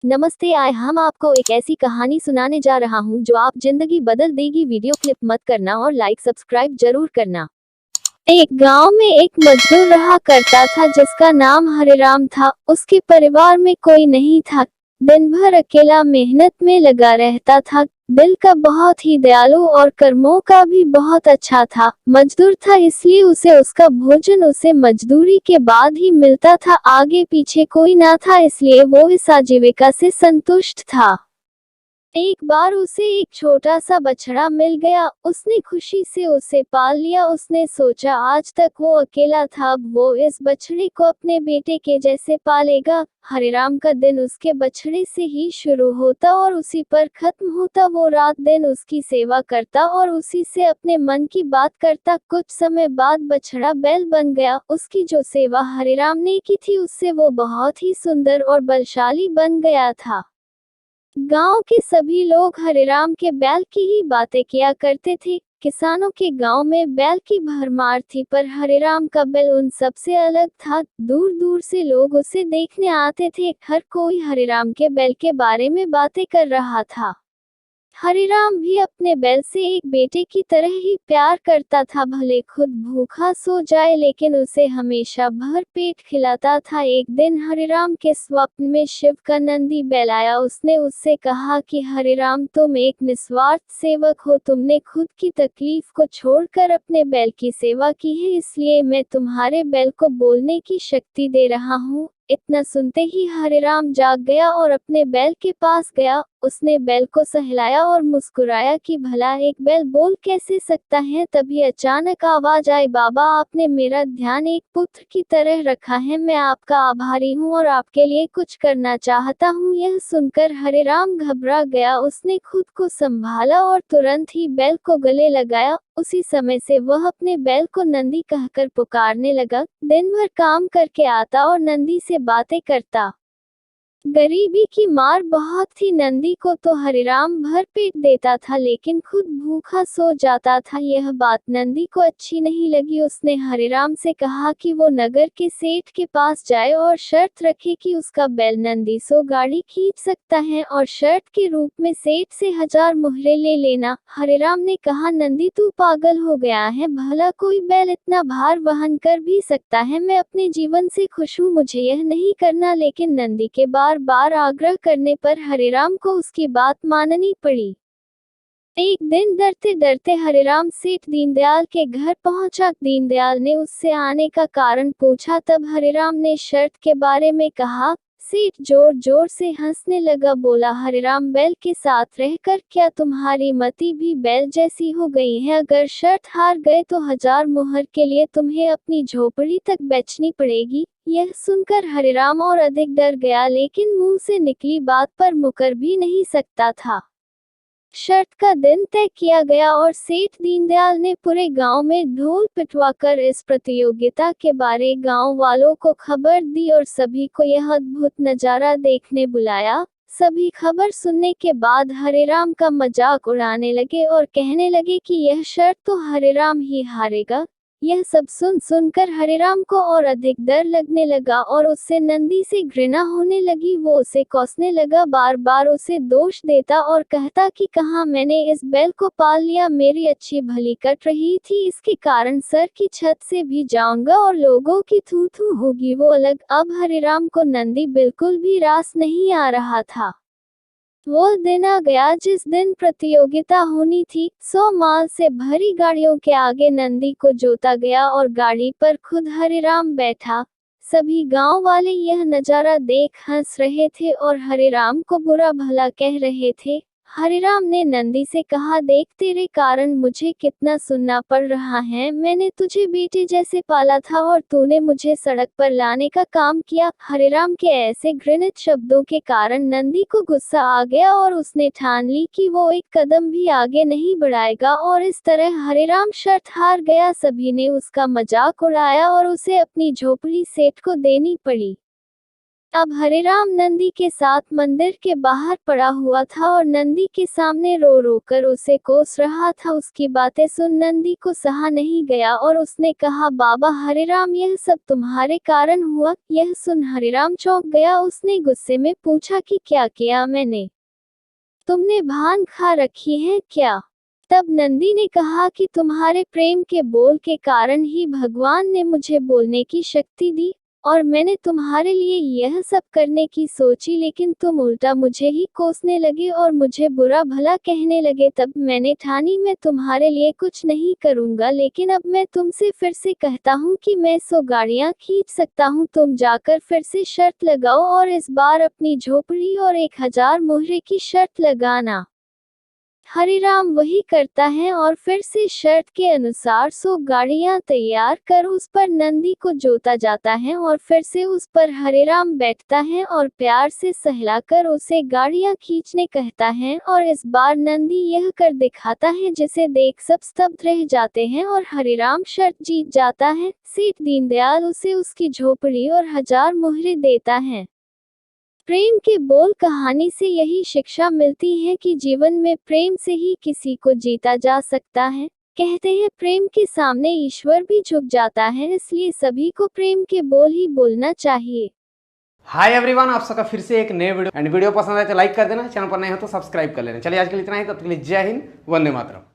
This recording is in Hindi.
नमस्ते। आए हम आपको एक ऐसी कहानी सुनाने जा रहा हूँ जो आप जिंदगी बदल देगी। वीडियो क्लिप मत करना और लाइक सब्सक्राइब जरूर करना। एक गांव में एक मजदूर रहा करता था जिसका नाम हरिराम था। उसके परिवार में कोई नहीं था। दिन भर अकेला मेहनत में लगा रहता था। दिल का बहुत ही दयालु और कर्मों का भी बहुत अच्छा था। मजदूर था इसलिए उसे उसका भोजन उसे मजदूरी के बाद ही मिलता था। आगे पीछे कोई ना था इसलिए वो इस आजीविका से संतुष्ट था। एक बार उसे एक छोटा सा बछड़ा मिल गया। उसने खुशी से उसे पाल लिया। उसने सोचा आज तक वो अकेला था, अब वो इस बछड़े को अपने बेटे के जैसे पालेगा। हरिराम का दिन उसके बछड़े से ही शुरू होता और उसी पर खत्म होता। वो रात दिन उसकी सेवा करता और उसी से अपने मन की बात करता। कुछ समय बाद बछड़ा बैल बन गया। उसकी जो सेवा हरिराम ने की थी उससे वो बहुत ही सुंदर और बलशाली बन गया था। गांव के सभी लोग हरिराम के बैल की ही बातें किया करते थे। किसानों के गांव में बैल की भरमार थी, पर हरिराम का बैल उन सब से अलग था। दूर दूर से लोग उसे देखने आते थे। हर कोई हरिराम के बैल के बारे में बातें कर रहा था। हरिराम भी अपने बैल से एक बेटे की तरह ही प्यार करता था। भले खुद भूखा सो जाए लेकिन उसे हमेशा भर पेट खिलाता था। एक दिन हरिराम के स्वप्न में शिव का नंदी बैल आया। उसने उससे कहा कि हरिराम, तुम एक निस्वार्थ सेवक हो। तुमने खुद की तकलीफ को छोड़कर अपने बैल की सेवा की है, इसलिए मैं तुम्हारे बैल को बोलने की शक्ति दे रहा हूँ। इतना सुनते ही हरिराम जाग गया और अपने बैल के पास गया। उसने बैल को सहलाया और मुस्कुराया कि भला एक बैल बोल कैसे सकता है। तभी अचानक आवाज आई, बाबा, आपने मेरा ध्यान एक पुत्र की तरह रखा है। मैं आपका आभारी हूँ और आपके लिए कुछ करना चाहता हूँ। यह सुनकर हरिराम घबरा गया। उसने खुद को संभाला और तुरंत ही बैल को गले लगाया। उसी समय से वह अपने बैल को नंदी कहकर पुकारने लगा। दिन भर काम करके आता और नंदी से बातें करता। गरीबी की मार बहुत थी। नंदी को तो हरिराम भर पेट देता था लेकिन खुद भूखा सो जाता था। यह बात नंदी को अच्छी नहीं लगी। उसने हरिराम से कहा कि वो नगर के सेठ के पास जाए और शर्त रखे कि उसका बैल नंदी सो गाड़ी खींच सकता है और शर्त के रूप में सेठ से 1000 मुहरे ले लेना। हरिराम ने कहा, नंदी, तू पागल हो गया है? भला कोई बैल इतना भार वहन कर भी सकता है? मैं अपने जीवन से खुश हूँ, मुझे यह नहीं करना। लेकिन नंदी के बार बार आग्रह करने पर हरिराम को उसकी बात माननी पड़ी। एक दिन डरते डरते हरिराम सेठ दीनदयाल के घर पहुंचा। दीनदयाल ने उससे आने का कारण पूछा। तब हरिराम ने शर्त के बारे में कहा। सेठ जोर जोर से हंसने लगा, बोला, हरिराम, बैल के साथ रहकर क्या तुम्हारी मति भी बैल जैसी हो गई है? अगर शर्त हार गए तो 1000 मुहर के लिए तुम्हें अपनी झोपड़ी तक बेचनी पड़ेगी। यह सुनकर हरिराम और अधिक डर गया, लेकिन मुंह से निकली बात पर मुकर भी नहीं सकता था। शर्त का दिन तय किया गया और सेठ दीनदयाल ने पूरे गांव में ढोल पिटवाकर इस प्रतियोगिता के बारे गांव वालों को खबर दी और सभी को यह अद्भुत नजारा देखने बुलाया। सभी खबर सुनने के बाद हरिराम का मजाक उड़ाने लगे और कहने लगे कि यह शर्त तो हरिराम ही हारेगा। यह सब सुनकर हरिराम को और अधिक डर लगने लगा और उससे नंदी से घृणा होने लगी। वो उसे कोसने लगा, बार बार उसे दोष देता और कहता कि कहाँ मैंने इस बैल को पाल लिया, मेरी अच्छी भली कट रही थी, इसके कारण सर की छत से भी जाऊंगा और लोगों की थू थू होगी वो अलग। अब हरिराम को नंदी बिल्कुल भी रास नहीं आ रहा था। वो दिन आ गया जिस दिन प्रतियोगिता होनी थी। 100 माल से भरी गाड़ियों के आगे नंदी को जोता गया और गाड़ी पर खुद हरिराम बैठा। सभी गांव वाले यह नजारा देख हंस रहे थे और हरिराम को बुरा भला कह रहे थे। हरिराम ने नंदी से कहा, देख, तेरे कारण मुझे कितना सुनना पड़ रहा है। मैंने तुझे बेटे जैसे पाला था और तूने मुझे सड़क पर लाने का काम किया। हरिराम के ऐसे घृणित शब्दों के कारण नंदी को गुस्सा आ गया और उसने ठान ली कि वो एक कदम भी आगे नहीं बढ़ाएगा और इस तरह हरिराम शर्त हार गया। सभी ने उसका मजाक उड़ाया और उसे अपनी झोपड़ी सेठ को देनी पड़ी। अब हरिराम नंदी के साथ मंदिर के बाहर पड़ा हुआ था और नंदी के सामने रो रो कर उसे कोस रहा था। उसकी बातें सुन नंदी को सहा नहीं गया और उसने कहा, बाबा हरिराम, यह सब तुम्हारे कारण हुआ। यह सुन हरिराम चौंक गया। उसने गुस्से में पूछा कि क्या किया मैंने? तुमने भांग खा रखी है क्या? तब नंदी ने कहा कि तुम्हारे प्रेम के बोल के कारण ही भगवान ने मुझे बोलने की शक्ति दी और मैंने तुम्हारे लिए यह सब करने की सोची, लेकिन तुम उल्टा मुझे ही कोसने लगे और मुझे बुरा भला कहने लगे। तब मैंने ठानी मैं तुम्हारे लिए कुछ नहीं करूंगा, लेकिन अब मैं तुमसे फिर से कहता हूँ कि मैं 100 गाड़ियाँ खींच सकता हूँ। तुम जाकर फिर से शर्त लगाओ और इस बार अपनी झोपड़ी और 1000 मोहरे की शर्त लगाना। हरिराम वही करता है और फिर से शर्त के अनुसार 100 गाड़ियां तैयार कर उस पर नंदी को जोता जाता है और फिर से उस पर हरिराम बैठता है और प्यार से सहलाकर उसे गाड़ियां खींचने कहता है और इस बार नंदी यह कर दिखाता है जिसे देख सब स्तब्ध रह जाते हैं और हरिराम शर्त जीत जाता है। सेठ दीनदयाल उसे उसकी झोपड़ी और 1000 मोहरे देता है। प्रेम के बोल कहानी से यही शिक्षा मिलती है कि जीवन में प्रेम से ही किसी को जीता जा सकता है। कहते हैं प्रेम के सामने ईश्वर भी झुक जाता है, इसलिए सभी को प्रेम के बोल ही बोलना चाहिए। हाय एवरीवन, आप सबका फिर से एक नए वीडियो पसंद आए तो लाइक कर देना, चैनल पर नए हो तो सब्सक्राइब कर लेना। चलिए आज के लिए इतना ही, तब तक के लिए जय हिंद, वंदे मातरम।